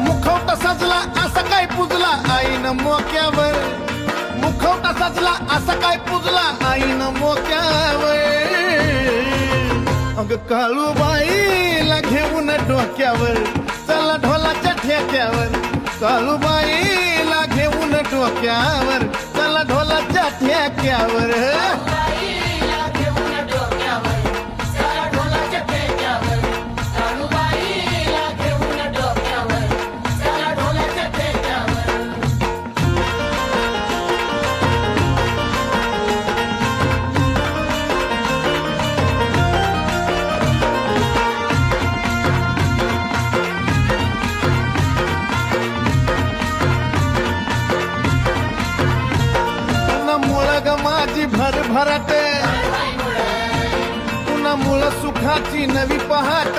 मुखवटा सजला असा काय पुजला आईनं मोक्यावर, मुखवटा सजला असा काय पुजला आईनं मोक्यावर. अग काळूबाईला घेऊन डोक्यावर, चला ढोलाच्या ठेक्यावर. काळूबाईला घेऊन डोक्यावर, चला ढोलाच्या ठेक्यावर. माझी भरभराट पुन्हा मुळ सुखाची नवी पहाट.